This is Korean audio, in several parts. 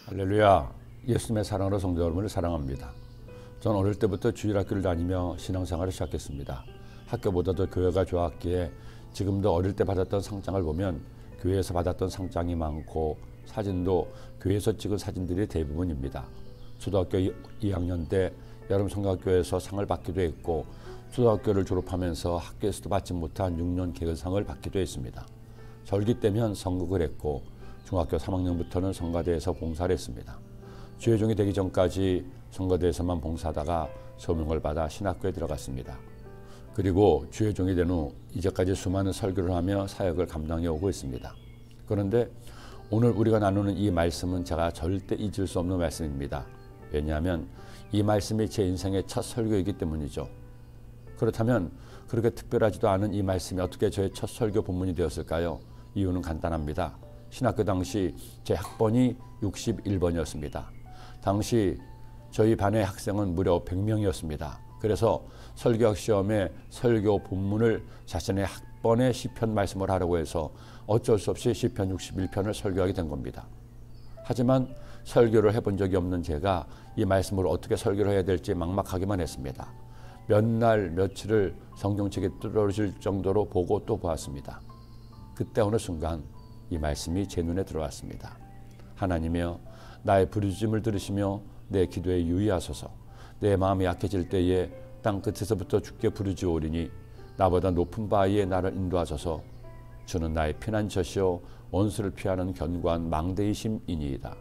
할렐루야. 예수님의 사랑으로 성도 여러분을 사랑합니다. 전 어릴 때부터 주일학교를 다니며 신앙생활을 시작했습니다. 학교보다도 교회가 좋았기에 지금도 어릴 때 받았던 상장을 보면 교회에서 받았던 상장이 많고 사진도 교회에서 찍은 사진들이 대부분입니다. 초등학교 2학년 때 여름 성가교회에서 상을 받기도 했고 초등학교를 졸업하면서 학교에서도 받지 못한 6년 계급상을 받기도 했습니다. 절기 때면 선국을 했고 중학교 3학년부터는 성가대에서 봉사를 했습니다. 주의종이 되기 전까지 성가대에서만 봉사하다가 소명을 받아 신학교에 들어갔습니다. 그리고 주의종이 된 후 이제까지 수많은 설교를 하며 사역을 감당해 오고 있습니다. 그런데 오늘 우리가 나누는 이 말씀은 제가 절대 잊을 수 없는 말씀입니다. 왜냐하면 이 말씀이 제 인생의 첫 설교이기 때문이죠. 그렇다면 그렇게 특별하지도 않은 이 말씀이 어떻게 저의 첫 설교 본문이 되었을까요? 이유는 간단합니다. 신학교 당시 제 학번이 61번이었습니다. 당시 저희 반의 학생은 무려 100명이었습니다. 그래서 설교학 시험에 설교 본문을 자신의 학번의 시편 말씀을 하라고 해서 어쩔 수 없이 시편 61편을 설교하게 된 겁니다. 하지만 설교를 해본 적이 없는 제가 이 말씀을 어떻게 설교를 해야 될지 막막하기만 했습니다. 몇 날 며칠을 성경책에 뚫어질 정도로 보고 또 보았습니다. 그때 어느 순간 이 말씀이 제 눈에 들어왔습니다. 하나님이여, 나의 부르짖음을 들으시며 내 기도에 유의하소서. 내 마음이 약해질 때에 땅 끝에서부터 주께 부르짖으오리니 나보다 높은 바위에 나를 인도하소서. 주는 나의 피난처시오 원수를 피하는 견고한 망대이심이니이다.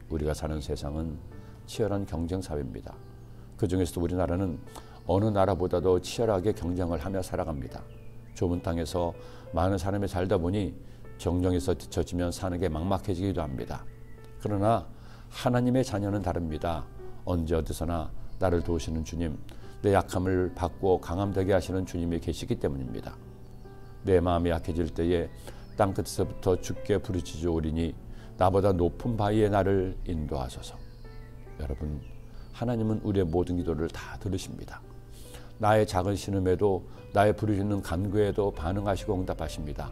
우리가 사는 세상은 치열한 경쟁 사회입니다. 그 중에서도 우리나라는 어느 나라보다도 치열하게 경쟁을 하며 살아갑니다. 좁은 땅에서 많은 사람이 살다 보니 경쟁에서 뒤처지면 사는 게 막막해지기도 합니다. 그러나 하나님의 자녀는 다릅니다. 언제 어디서나 나를 도우시는 주님, 내 약함을 바꾸어 강함되게 하시는 주님이 계시기 때문입니다. 내 마음이 약해질 때에 땅끝에서부터 주께 부르짖으오리니 나보다 높은 바위에 나를 인도하소서. 여러분, 하나님은 우리의 모든 기도를 다 들으십니다. 나의 작은 신음에도 나의 부르짖는 간구에도 반응하시고 응답하십니다.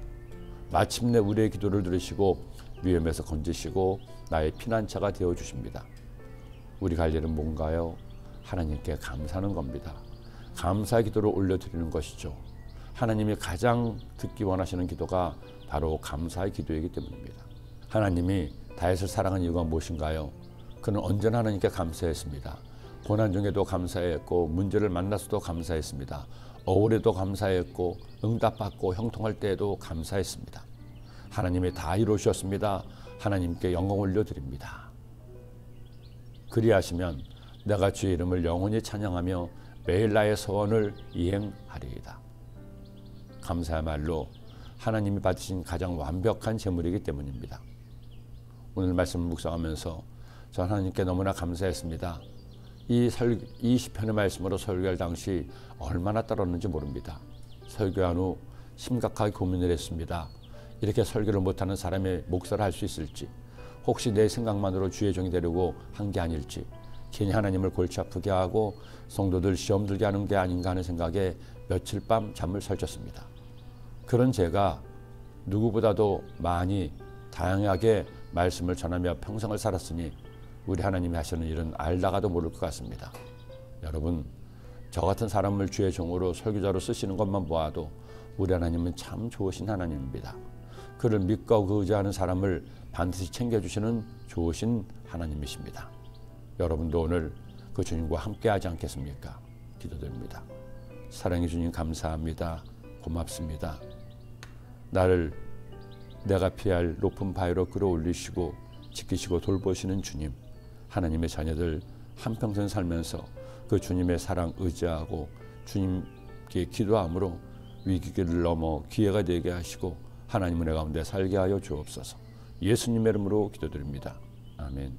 마침내 우리의 기도를 들으시고 위험에서 건지시고 나의 피난처가 되어주십니다. 우리가 할 일은 뭔가요? 하나님께 감사하는 겁니다. 감사의 기도를 올려드리는 것이죠. 하나님이 가장 듣기 원하시는 기도가 바로 감사의 기도이기 때문입니다. 하나님이 다윗을 사랑한 이유가 무엇인가요? 그는 언제나 하나님께 감사했습니다. 고난 중에도 감사했고 문제를 만나서도 감사했습니다. 억울해도 감사했고 응답받고 형통할 때에도 감사했습니다. 하나님이 다 이루셨습니다. 하나님께 영광 올려드립니다. 그리하시면 내가 주의 이름을 영원히 찬양하며 매일 나의 소원을 이행하리이다. 감사야말로 하나님이 받으신 가장 완벽한 제물이기 때문입니다. 오늘 말씀을 묵상하면서 전 하나님께 너무나 감사했습니다. 이 시편의 말씀으로 설교할 당시 얼마나 떨었는지 모릅니다. 설교한 후 심각하게 고민을 했습니다. 이렇게 설교를 못하는 사람의 목사를 할 수 있을지, 혹시 내 생각만으로 주의 종이 되려고 한 게 아닐지, 괜히 하나님을 골치 아프게 하고 성도들 시험 들게 하는 게 아닌가 하는 생각에 며칠 밤 잠을 설쳤습니다. 그런 제가 누구보다도 많이 다양하게 말씀을 전하며 평생을 살았으니 우리 하나님이 하시는 일은 알다가도 모를 것 같습니다. 여러분, 저 같은 사람을 주의 종으로 설교자로 쓰시는 것만 보아도 우리 하나님은 참 좋으신 하나님입니다. 그를 믿고 의지하는 사람을 반드시 챙겨주시는 좋으신 하나님이십니다. 여러분도 오늘 그 주님과 함께 하지 않겠습니까? 기도드립니다. 사랑해 주님 감사합니다. 고맙습니다. 나를 내가 피할 높은 바위로 끌어올리시고 지키시고 돌보시는 주님, 하나님의 자녀들 한평생 살면서 그 주님의 사랑 의지하고 주님께 기도함으로 위기를 넘어 기회가 되게 하시고 하나님 은혜 가운데 살게 하여 주옵소서. 예수님의 이름으로 기도드립니다. 아멘.